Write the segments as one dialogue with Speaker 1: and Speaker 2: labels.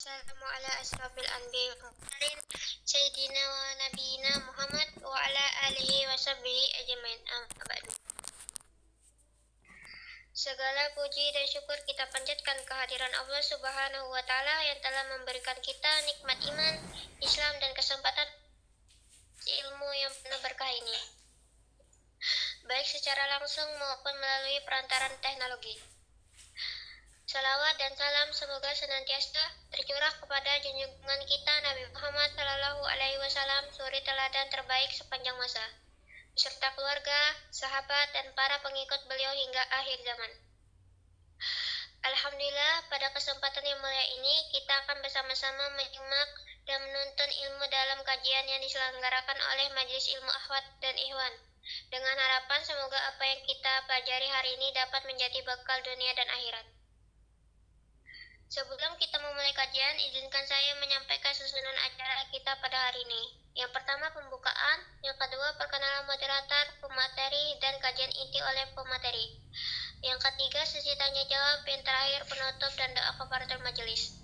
Speaker 1: Assalamu ala asrafil anbiya wal mursalin Sayyidina wa nabiyina Muhammad wa ala alihi wa sahbihi ajmain amma ba'du. Segala puji dan syukur kita panjatkan kehadiran Allah Subhanahu wa taala yang telah memberikan kita nikmat iman, Islam dan kesempatan ilmu yang penuh berkah ini, baik secara langsung maupun melalui perantaran teknologi. Salawat dan salam semoga senantiasa tercurah kepada junjungan kita Nabi Muhammad Sallallahu Alaihi Wasallam, suri teladan terbaik sepanjang masa, beserta keluarga, sahabat, dan para pengikut beliau hingga akhir zaman. Alhamdulillah, pada kesempatan yang mulia ini kita akan bersama-sama menyimak dan menuntun ilmu dalam kajian yang diselenggarakan oleh Majelis Ilmu Akhwat dan Ikhwan, dengan harapan semoga apa yang kita pelajari hari ini dapat menjadi bekal dunia dan akhirat. Sebelum kita memulai kajian, izinkan saya menyampaikan susunan acara kita pada hari ini. Yang pertama pembukaan, yang kedua perkenalan moderator, pemateri, dan kajian inti oleh pemateri. Yang ketiga sesi tanya jawab, yang terakhir penutup dan doa kafaratul majelis.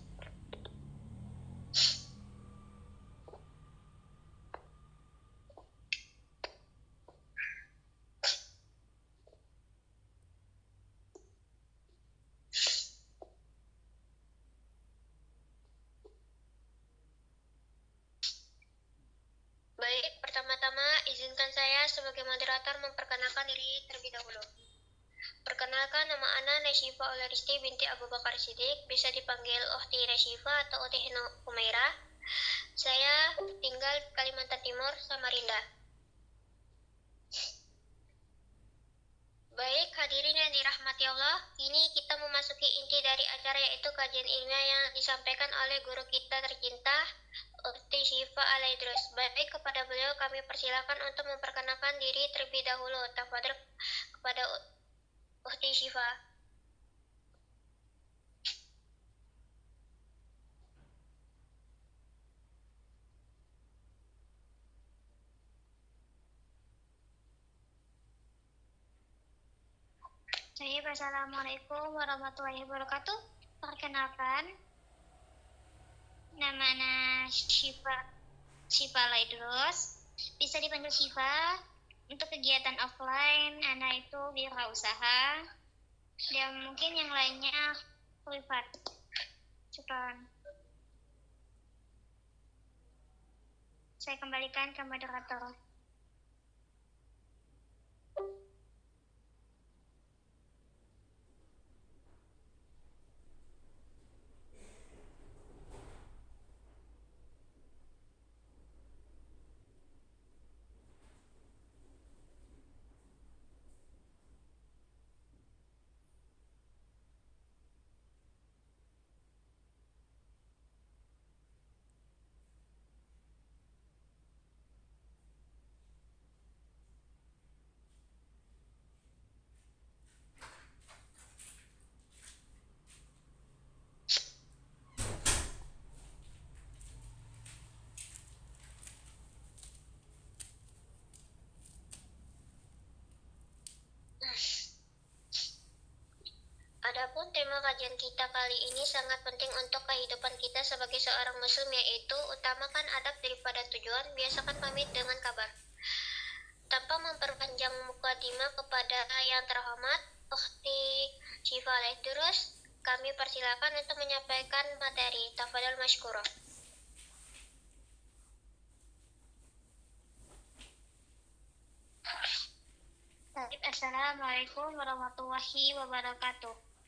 Speaker 1: Baik, pertama-tama izinkan saya sebagai moderator memperkenalkan diri terlebih dahulu. Perkenalkan, nama Ana Nasyifa Ularisti binti Abu Bakar Siddiq, bisa dipanggil Ukhti Nasyifa atau Ukhti Humairah. Saya tinggal di Kalimantan Timur, Samarinda. Baik, hadirin yang dirahmati Allah, kini kita memasuki inti dari acara, yaitu kajian ilmiah yang disampaikan oleh guru kita tercinta, Ukhti Syifa Alaidrus. Baik, kepada beliau kami persilakan untuk memperkenalkan diri terlebih dahulu. Tafadhol kepada Ukhti Syifa.
Speaker 2: Assalamualaikum warahmatullahi wabarakatuh. Perkenalkan, nama Ana Syifa Alaidrus, bisa dipanggil Syifa. Untuk kegiatan offline, Ana itu wirausaha, dan mungkin yang lainnya privat. Syukran. Saya kembalikan ke moderator.
Speaker 1: Adapun tema kajian kita kali ini sangat penting untuk kehidupan kita sebagai seorang muslim, yaitu utamakan adab daripada tujuan, biasakan pamit dengan kabar. Tanpa memperpanjang mukadimah, kepada yang terhormat Ukhti Syifa Alaidrus kami persilakan untuk menyampaikan materi. Tafadhol mashkura.
Speaker 2: Assalamualaikum warahmatullahi wabarakatuh.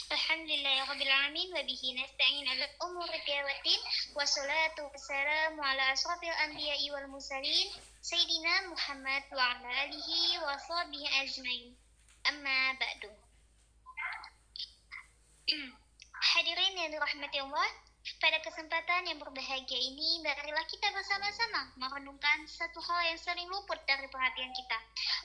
Speaker 2: Alhamdulillahirabbil alamin wa bihi nasta'in 'alal umuri waddin wassalatu wassalamu ala asrofil anbiya'i wal mursalin Sayyidina Muhammad wa ala alihi wa sahbihi ajmain. Amma ba'du. Hadirin yang dirahmati Allah, pada kesempatan yang berbahagia ini, marilah kita bersama-sama merenungkan satu hal yang sering luput dari perhatian kita,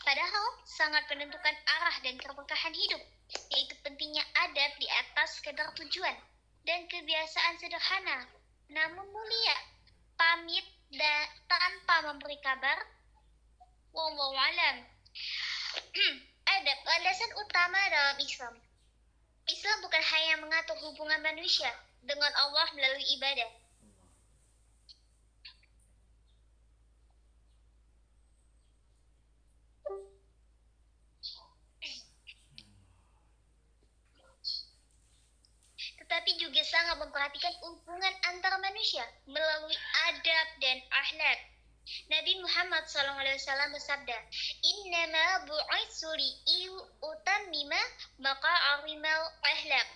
Speaker 2: padahal sangat menentukan arah dan keberkahan hidup, yaitu pentingnya adab di atas sekedar tujuan. dan kebiasaan sederhana, namun mulia. Pamit dan tanpa memberi kabar. Wallahu alam. Adab, landasan utama dalam Islam. Islam bukan hanya mengatur hubungan manusia dengan Allah melalui ibadah. Tetapi juga sangat memperhatikan hubungan antar manusia melalui adab dan akhlak. Nabi Muhammad SAW bersabda, "Innama bu'itsu li'utammima maqa'arimal akhlak."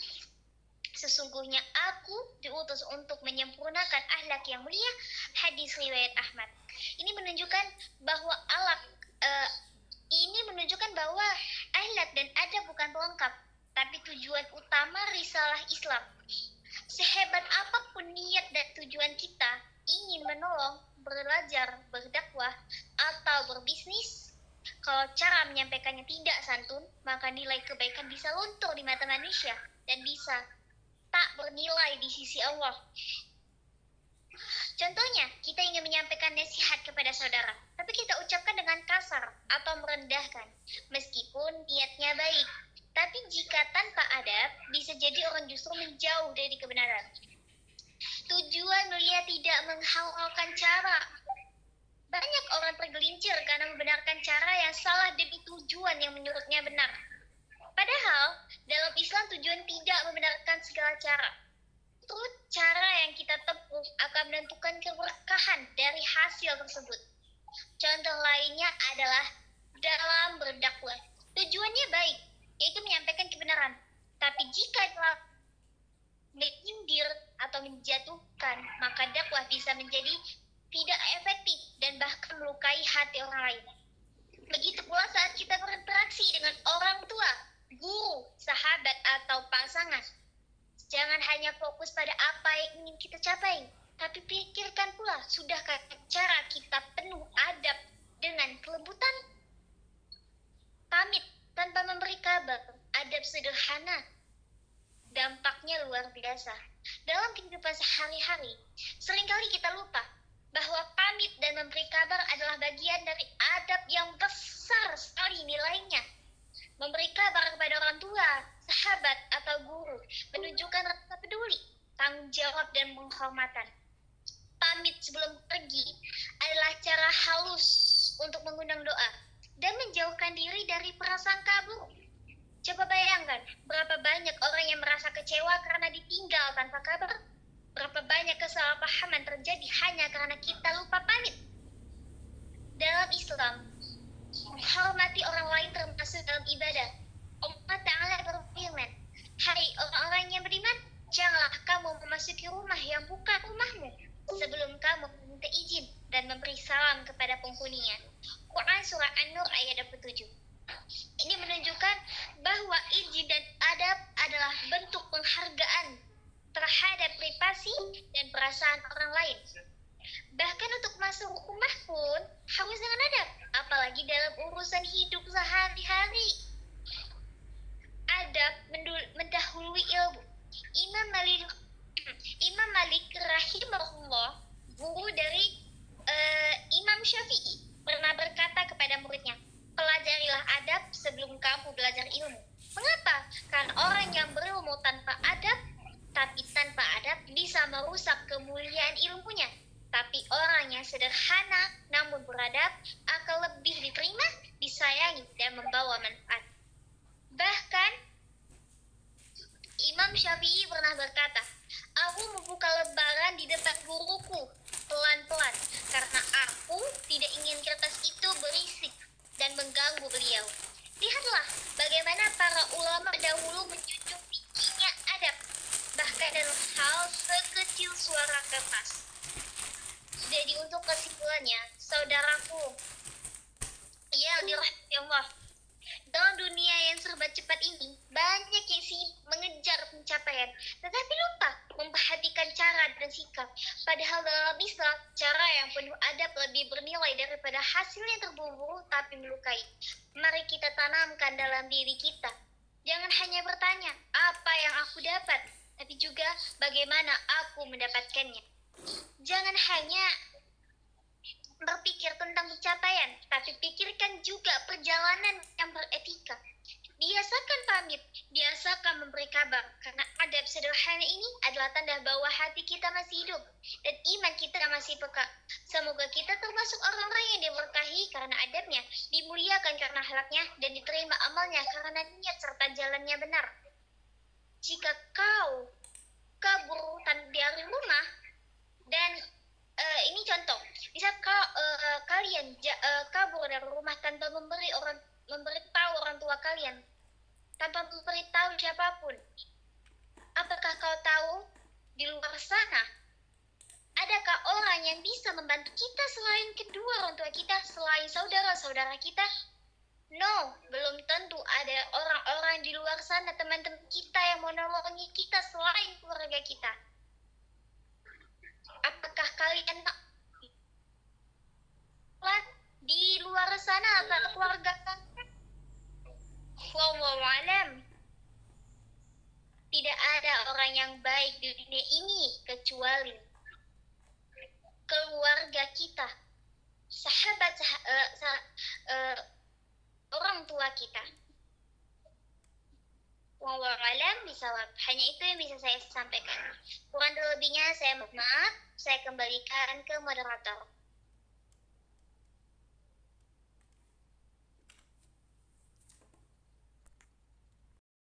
Speaker 2: Sesungguhnya aku diutus untuk menyempurnakan akhlak yang mulia. Hadis riwayat Ahmad. Ini menunjukkan bahwa akhlak dan adab bukan pelengkap, tapi tujuan utama risalah Islam. Sehebat apapun niat dan tujuan kita ingin menolong, belajar, berdakwah, atau berbisnis, kalau cara menyampaikannya tidak santun, maka nilai kebaikan bisa luntur di mata manusia dan bisa tak bernilai di sisi Allah. Contohnya, kita ingin menyampaikan nasihat kepada saudara, tapi kita ucapkan dengan kasar atau merendahkan, meskipun niatnya baik. Tapi jika tanpa adab, bisa jadi orang justru menjauh dari kebenaran. Tujuan mulia tidak menghalalkan cara. Banyak orang tergelincir karena membenarkan cara yang salah demi tujuan yang menurutnya benar. Padahal, dalam Islam tujuan tidak membenarkan segala cara. Turut cara yang kita tempuh akan menentukan keberkahan dari hasil tersebut. Contoh lainnya adalah dalam berdakwah. Tujuannya baik, yaitu menyampaikan kebenaran. Tapi jika telah menyindir atau menjatuhkan, maka dakwah bisa menjadi tidak efektif dan bahkan melukai hati orang lain. Begitu pula saat kita berinteraksi dengan orang tua, guru, sahabat, atau pasangan. Jangan hanya fokus pada apa yang ingin kita capai, tapi pikirkan pula, sudahkah cara kita penuh adab dengan kelembutan? Pamit tanpa memberi kabar, adab sederhana, dampaknya luar biasa. Dalam kehidupan sehari-hari, seringkali kita lupa bahwa pamit dan memberi kabar adalah bagian dari adab yang besar sekali nilainya. Memberi kabar kepada orang tua, sahabat, atau guru menunjukkan rasa peduli, tanggung jawab, dan penghormatan. Pamit sebelum pergi adalah cara halus untuk mengundang doa dan menjauhkan diri dari prasangka buruk. Coba bayangkan, berapa banyak orang yang merasa kecewa karena ditinggal tanpa kabar? Berapa banyak kesalahpahaman terjadi hanya karena kita lupa pamit? Dalam Islam, menghormati orang lain termasuk dalam ibadah. Allah Ta'ala berfirman, "Hai orang-orang yang beriman, janganlah kamu memasuki rumah yang bukan rumahmu sebelum kamu meminta izin dan memberi salam kepada penghuninya." Quran Surah An-Nur ayat 27. Ini menunjukkan bahwa izin dan adab adalah bentuk penghargaan terhadap privasi dan perasaan orang lain. Bahkan untuk masuk rumah pun harus dengan adab, apalagi dalam urusan hidup sehari-hari. Adab mendahului ilmu. Imam Malik rahimahullah, guru dari Imam Syafi'i, pernah berkata kepada muridnya, "Pelajarilah adab sebelum kamu belajar ilmu." Mengapa? Karena orang yang berilmu tanpa adab, bisa merusak kemuliaan ilmunya. Tapi orang yang sederhana namun beradab akan lebih diterima, disayangi, dan membawa manfaat. Bahkan Imam Syafi'i pernah berkata, "Aku membuka lembaran di depan guruku pelan-pelan karena aku tidak ingin kertas itu berisik dan mengganggu beliau." Lihatlah bagaimana para ulama dahulu menjunjung tingginya adab, bahkan dalam hal sekecil suara kertas. Jadi untuk kesimpulannya, saudaraku yang dirahmati Allah, dalam dunia yang serba cepat ini, banyak yang mengejar pencapaian, tetapi lupa memperhatikan cara dan sikap. Padahal dalam Islam, cara yang penuh adab lebih bernilai daripada hasil yang terburu-buru tapi melukai. Mari kita tanamkan dalam diri kita. Jangan hanya bertanya, apa yang aku dapat? tapi juga bagaimana aku mendapatkannya. Jangan hanya berpikir tentang pencapaian, tapi pikirkan juga perjalanan yang beretika. Biasakan pamit, biasakan memberi kabar, karena adab sederhana ini adalah tanda bahwa hati kita masih hidup dan iman kita masih peka. Semoga kita termasuk orang-orang yang diberkahi karena adabnya, dimuliakan karena akhlaknya, dan diterima amalnya karena niat serta jalannya benar. Jika kau kabur dari rumah dan ini contoh, misal kalian kabur dari rumah tanpa memberitahu orang tua kalian, tanpa memberitahu siapapun. Apakah kau tahu di luar sana adakah orang yang bisa membantu kita selain kedua orang tua kita, selain saudara-saudara kita? No, belum tentu ada orang-orang di luar sana, teman-teman kita yang menolongi kita selain keluarga kita. Apakah kalian di luar sana atau keluarga kalian? Wallahu alam. Tidak ada orang yang baik di dunia ini kecuali keluarga kita, orang tua kita. Wallahu alam bisawab. Hanya itu yang bisa saya sampaikan. Kurang lebihnya saya mohon maaf. Saya kembalikan ke moderator.